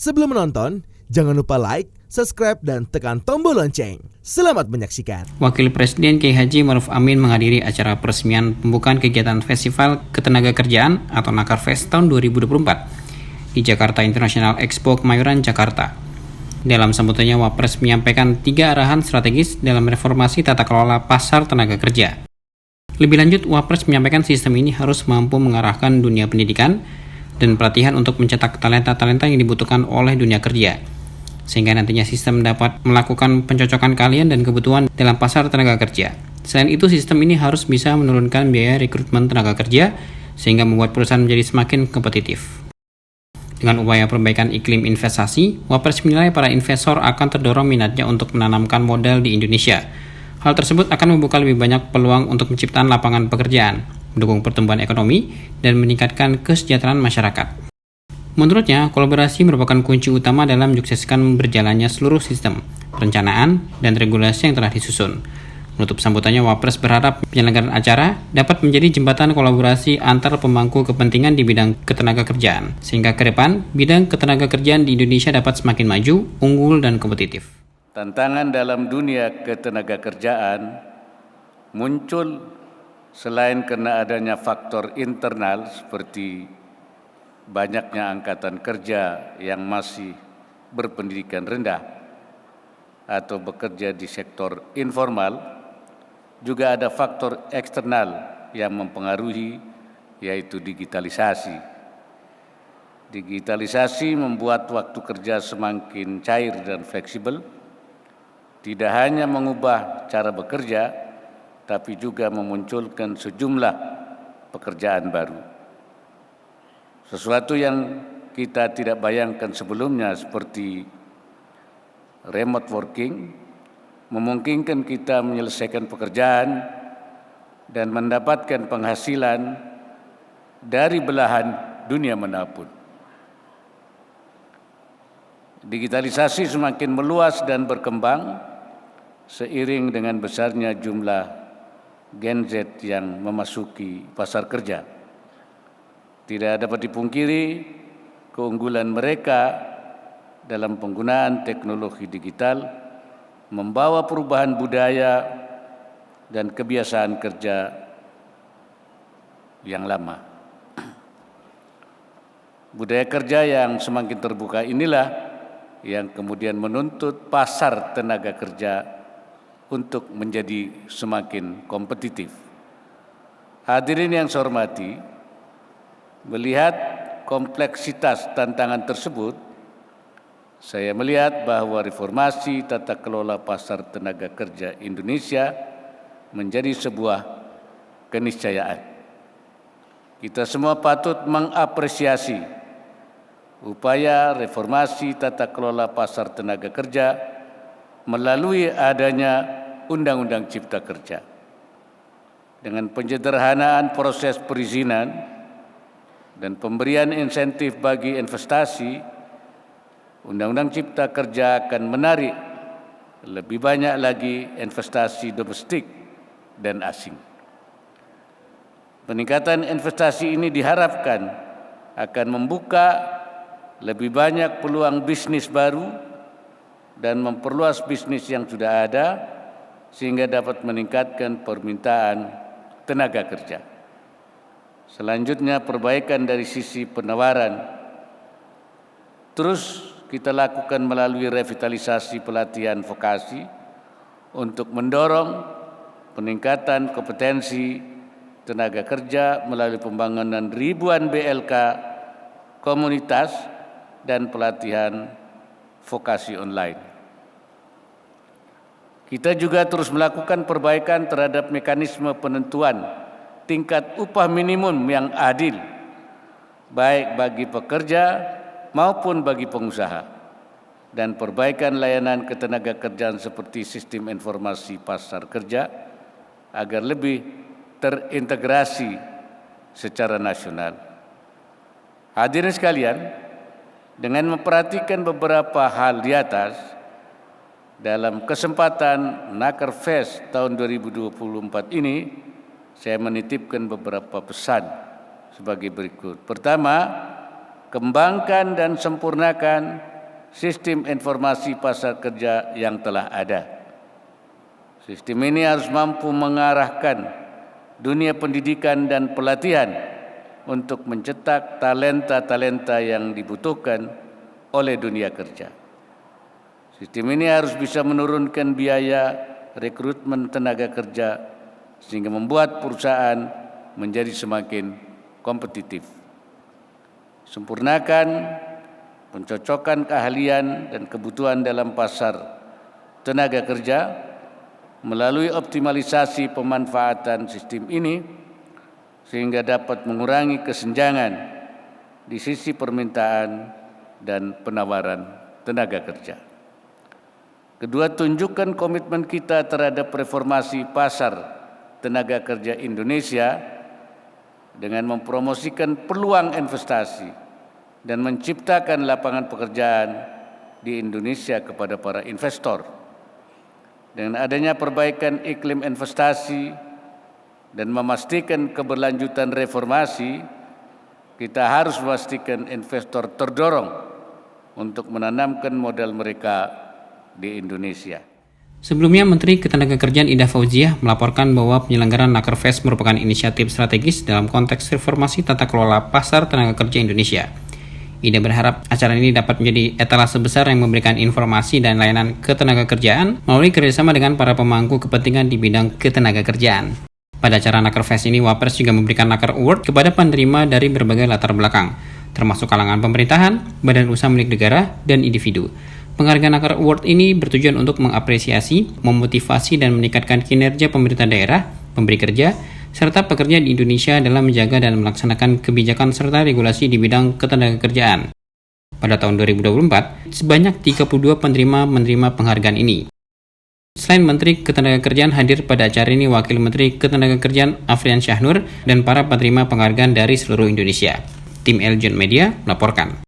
Sebelum menonton, jangan lupa like, subscribe, dan tekan tombol lonceng. Selamat menyaksikan. Wakil Presiden Kiai Haji Maruf Amin menghadiri acara peresmian pembukaan kegiatan Festival Ketenagakerjaan atau Nakerfest tahun 2024 di Jakarta International Expo Kemayoran, Jakarta. Dalam sambutannya, Wapres menyampaikan 3 arahan strategis dalam reformasi tata kelola pasar tenaga kerja. Lebih lanjut, Wapres menyampaikan sistem ini harus mampu mengarahkan dunia pendidikan dan pelatihan untuk mencetak talenta-talenta yang dibutuhkan oleh dunia kerja, sehingga nantinya sistem dapat melakukan pencocokan kalian dan kebutuhan dalam pasar tenaga kerja. Selain itu, sistem ini harus bisa menurunkan biaya rekrutmen tenaga kerja, sehingga membuat perusahaan menjadi semakin kompetitif. Dengan upaya perbaikan iklim investasi, Wapres menilai para investor akan terdorong minatnya untuk menanamkan modal di Indonesia. Hal tersebut akan membuka lebih banyak peluang untuk menciptakan lapangan pekerjaan, mendukung pertumbuhan ekonomi, dan meningkatkan kesejahteraan masyarakat. Menurutnya, kolaborasi merupakan kunci utama dalam menyukseskan berjalannya seluruh sistem perencanaan dan regulasi yang telah disusun. Menutup sambutannya, Wapres berharap penyelenggaraan acara dapat menjadi jembatan kolaborasi antar pemangku kepentingan di bidang ketenagakerjaan, sehingga ke depan bidang ketenagakerjaan di Indonesia dapat semakin maju, unggul, dan kompetitif. Tantangan dalam dunia ketenagakerjaan muncul selain karena adanya faktor internal seperti banyaknya angkatan kerja yang masih berpendidikan rendah atau bekerja di sektor informal, juga ada faktor eksternal yang mempengaruhi, yaitu digitalisasi. Digitalisasi membuat waktu kerja semakin cair dan fleksibel, tidak hanya mengubah cara bekerja, tapi juga memunculkan sejumlah pekerjaan baru. Sesuatu yang kita tidak bayangkan sebelumnya seperti remote working memungkinkan kita menyelesaikan pekerjaan dan mendapatkan penghasilan dari belahan dunia manapun. Digitalisasi semakin meluas dan berkembang seiring dengan besarnya jumlah Gen Z yang memasuki pasar kerja. Tidak dapat dipungkiri keunggulan mereka dalam penggunaan teknologi digital membawa perubahan budaya dan kebiasaan kerja yang lama. Budaya kerja yang semakin terbuka inilah yang kemudian menuntut pasar tenaga kerja untuk menjadi semakin kompetitif. Hadirin yang saya hormati, melihat kompleksitas tantangan tersebut, saya melihat bahwa reformasi tata kelola pasar tenaga kerja Indonesia menjadi sebuah keniscayaan. Kita semua patut mengapresiasi upaya reformasi tata kelola pasar tenaga kerja melalui adanya Undang-Undang Cipta Kerja. Dengan penyederhanaan proses perizinan dan pemberian insentif bagi investasi, Undang-Undang Cipta Kerja akan menarik lebih banyak lagi investasi domestik dan asing. Peningkatan investasi ini diharapkan akan membuka lebih banyak peluang bisnis baru dan memperluas bisnis yang sudah ada sehingga dapat meningkatkan permintaan tenaga kerja. Selanjutnya, perbaikan dari sisi penawaran terus kita lakukan melalui revitalisasi pelatihan vokasi untuk mendorong peningkatan kompetensi tenaga kerja melalui pembangunan ribuan BLK komunitas dan pelatihan vokasi online. Kita juga terus melakukan perbaikan terhadap mekanisme penentuan tingkat upah minimum yang adil, baik bagi pekerja maupun bagi pengusaha, dan perbaikan layanan ketenagakerjaan seperti sistem informasi pasar kerja agar lebih terintegrasi secara nasional. Hadirin sekalian, dengan memperhatikan beberapa hal di atas, dalam kesempatan Nakerfest tahun 2024 ini, saya menitipkan beberapa pesan sebagai berikut. Pertama, kembangkan dan sempurnakan sistem informasi pasar kerja yang telah ada. Sistem ini harus mampu mengarahkan dunia pendidikan dan pelatihan untuk mencetak talenta-talenta yang dibutuhkan oleh dunia kerja. Sistem ini harus bisa menurunkan biaya rekrutmen tenaga kerja sehingga membuat perusahaan menjadi semakin kompetitif. Sempurnakan pencocokan keahlian dan kebutuhan dalam pasar tenaga kerja melalui optimalisasi pemanfaatan sistem ini sehingga dapat mengurangi kesenjangan di sisi permintaan dan penawaran tenaga kerja. Kedua, tunjukkan komitmen kita terhadap reformasi pasar tenaga kerja Indonesia dengan mempromosikan peluang investasi dan menciptakan lapangan pekerjaan di Indonesia kepada para investor. Dengan adanya perbaikan iklim investasi dan memastikan keberlanjutan reformasi, kita harus memastikan investor terdorong untuk menanamkan modal mereka di Indonesia. Sebelumnya, Menteri Ketenagakerjaan Ida Fauziah melaporkan bahwa penyelenggaraan Nakerfest merupakan inisiatif strategis dalam konteks reformasi tata kelola pasar tenaga kerja Indonesia. Ida berharap acara ini dapat menjadi etalase besar yang memberikan informasi dan layanan ketenagakerjaan melalui kerjasama dengan para pemangku kepentingan di bidang ketenagakerjaan. Pada acara Nakerfest ini, Wapres juga memberikan Naker Award kepada penerima dari berbagai latar belakang, termasuk kalangan pemerintahan, badan usaha milik negara, dan individu. Penghargaan Naker Award ini bertujuan untuk mengapresiasi, memotivasi, dan meningkatkan kinerja pemerintah daerah, pemberi kerja, serta pekerja di Indonesia dalam menjaga dan melaksanakan kebijakan serta regulasi di bidang ketenagakerjaan. Pada tahun 2024, sebanyak 32 penerima menerima penghargaan ini. Selain Menteri Ketenagakerjaan, hadir pada acara ini Wakil Menteri Ketenagakerjaan Afrian Syahnur dan para penerima penghargaan dari seluruh Indonesia. Tim Eljon Media melaporkan.